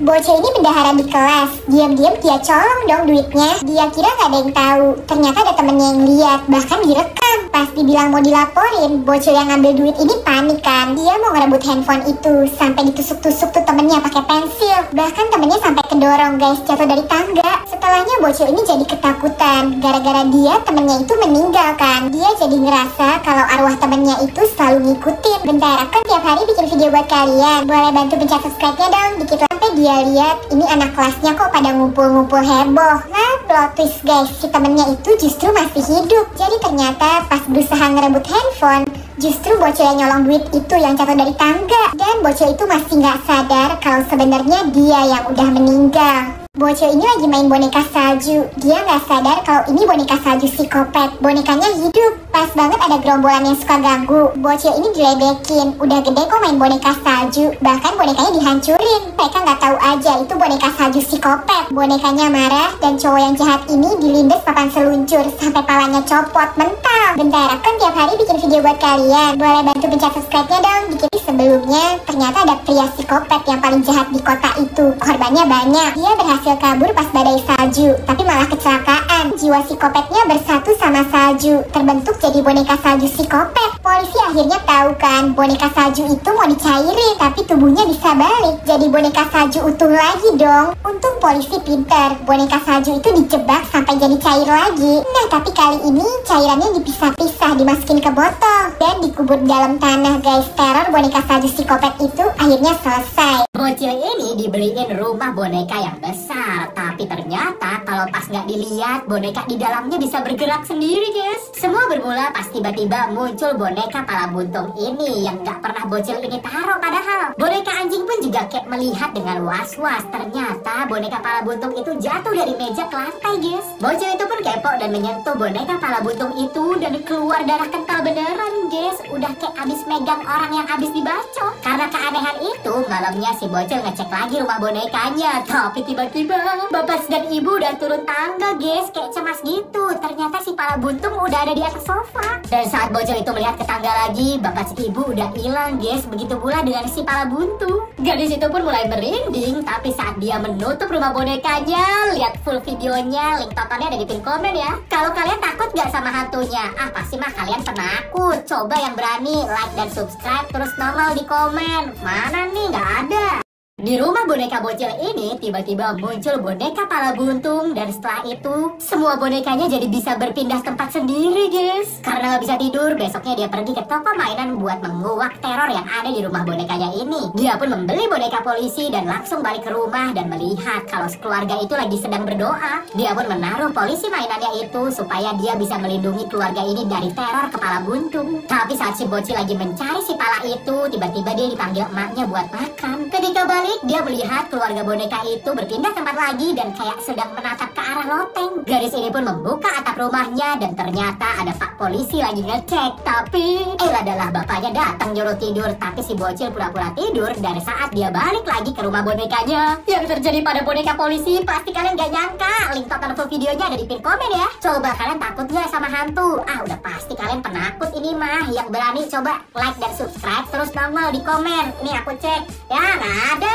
Bocah ini bendahara di kelas. Diam-diam dia colong dong duitnya. Dia kira gak ada yang tahu. Ternyata ada temennya yang lihat, bahkan direkam. Pas dibilang mau dilaporin, bocah yang ngambil duit ini panik kan. Dia mau ngerebut handphone itu, sampai ditusuk-tusuk tuh temennya pakai pensil. Bahkan temennya sampai kedorong guys, jatuh dari tangga. Setelahnya bocah ini jadi ketakutan. Gara-gara dia temennya itu meninggal kan. Dia jadi ngerasa kalau arwah temennya itu selalu ngikutin. Bentar, aku tiap hari bikin video buat kalian. Boleh bantu pencet subscribe-nya dong, dikit lah. Sampai dia lihat ini anak kelasnya kok pada ngumpul-ngumpul heboh. Nah, plot twist guys, si temennya itu justru masih hidup. Jadi ternyata pas berusaha ngerebut handphone, justru bocah yang nyolong duit itu yang jatuh dari tangga. Dan bocah itu masih nggak sadar kalau sebenarnya dia yang udah meninggal. Bocah ini lagi main boneka salju. Dia nggak sadar kalau ini boneka salju psikopat. Bonekanya hidup. Pas banget ada gerombolan yang suka ganggu. Bocah ini diledekin. Udah gede kok main boneka salju. Bahkan bonekanya dihancurin. Mereka nggak tahu aja itu boneka salju psikopat. Bonekanya marah dan cowok yang jahat ini dilindes papan seluncur sampai palanya copot mental. Bentar, aku kan tiap hari bikin video buat kalian. Boleh bantu pencet subscribe-nya dong. Dikit. Sebelumnya ternyata ada pria psikopat yang paling jahat di kota itu. Korbannya banyak. Dia berhasil kabur pas badai salju, tapi malah kecelakaan. Jiwa psikopatnya bersatu sama salju, terbentuk jadi boneka salju psikopat. Polisi akhirnya tahu kan, boneka salju itu mau dicairin, tapi tubuhnya bisa balik jadi boneka salju utuh lagi dong. Untung polisi pintar, boneka salju itu dijebak sampai jadi cair lagi. Nah, tapi kali ini cairannya dipisah-pisah, dimasukin ke botol dan dikubur dalam tanah guys. Teror boneka salju psikopat itu akhirnya selesai. Bocil ini dibeliin rumah boneka yang besar, tapi ternyata kalau pas nggak dilihat, boneka di dalamnya bisa bergerak sendiri guys. Semua bermula pas tiba-tiba muncul boneka pala buntung ini yang nggak pernah bocil ini taruh. Padahal boneka anjing pun juga kayak melihat dengan was-was. Ternyata boneka pala buntung itu jatuh dari meja ke lantai guys. Bocil itu pun kepo dan menyentuh boneka pala buntung itu dan keluar darah kental beneran guys. Udah kayak abis megang orang yang abis dibacok. Karena keanehan itu, malamnya si bocil ngecek lagi rumah bonekanya. Tapi tiba-tiba bapak dan ibu udah turun tangga guys, kayak cemas gitu. Ternyata si pala buntung udah ada di atas sofa. Dan saat bocil itu melihat ke tangga lagi, bapak si ibu udah hilang guys. Begitu pula dengan si pala buntung. Gadis itu pun mulai merinding. Tapi saat dia menutup rumah bonekanya, lihat full videonya, link tontonnya ada di pin komen ya. Kalau kalian takut gak sama hantunya? Ah, pasti mah kalian penakut. Coba yang berani like dan subscribe terus nongol di komen. Mana nih, nggak ada. Di rumah boneka bocil ini tiba-tiba muncul boneka pala buntung. Dan setelah itu semua bonekanya jadi bisa berpindah tempat sendiri guys. Karena gak bisa tidur, besoknya dia pergi ke toko mainan buat menguak teror yang ada di rumah bonekanya ini. Dia pun membeli boneka polisi dan langsung balik ke rumah dan melihat kalau keluarga itu lagi sedang berdoa. Dia pun menaruh polisi mainannya itu supaya dia bisa melindungi keluarga ini dari teror kepala buntung. Tapi saat si bocil lagi mencari si pala itu, tiba-tiba dia dipanggil emaknya buat makan. Ketika balik, dia melihat keluarga boneka itu berpindah tempat lagi dan kayak sedang menatap ke arah loteng. Gadis ini pun membuka atap rumahnya dan ternyata ada pak polisi lagi ngecek. Tapi adalah bapaknya datang nyuruh tidur. Tapi si bocil pura-pura tidur. Dan saat dia balik lagi ke rumah bonekanya, yang terjadi pada boneka polisi pasti kalian gak nyangka. Link tonton full videonya ada di pin komen ya. Coba kalian takut gak sama hantu? Ah, udah pasti kalian penakut ini mah. Yang berani coba like dan subscribe terus nongol di komen. Nih aku cek ya, nggak ada.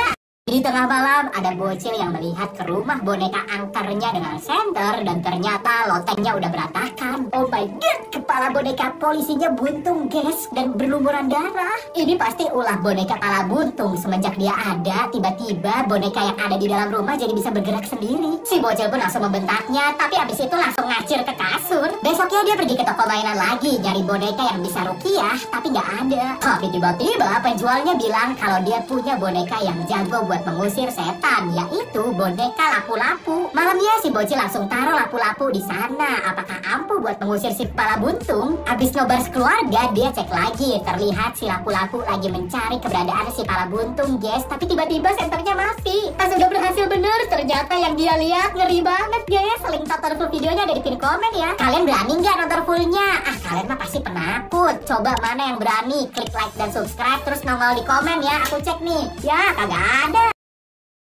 Di tengah malam ada bocil yang melihat ke rumah boneka angkernya dengan senter dan ternyata lotengnya udah berantakan. Oh my god, kepala boneka polisinya buntung guys dan berlumuran darah. Ini pasti ulah boneka pala buntung. Semenjak dia ada, tiba-tiba boneka yang ada di dalam rumah jadi bisa bergerak sendiri. Si bocil pun langsung membentaknya, tapi abis itu langsung ngacir ke kasur. Besoknya dia pergi ke toko mainan lagi nyari boneka yang bisa rukiah, tapi nggak ada. Tapi tiba-tiba penjualnya bilang kalau dia punya boneka yang jago buat mengusir setan, yaitu boneka lapu-lapu. Malamnya si bocil langsung taruh lapu-lapu di sana. Apakah ampuh buat mengusir si kepala buntung? Abis nobar sekeluarga, dia cek lagi. Terlihat si lapu-lapu lagi mencari keberadaan si kepala buntung guys. Tapi tiba-tiba senternya mati. Pas udah berhasil bener, ternyata yang dia lihat ngeri banget guys. Link tonton full videonya ada di pin komen ya. Kalian berani nggak nonton fullnya? Ah, kalian mah pasti penakut. Coba mana yang berani? Klik like dan subscribe terus nongol di komen ya. Aku cek nih. Ya, kagak ada.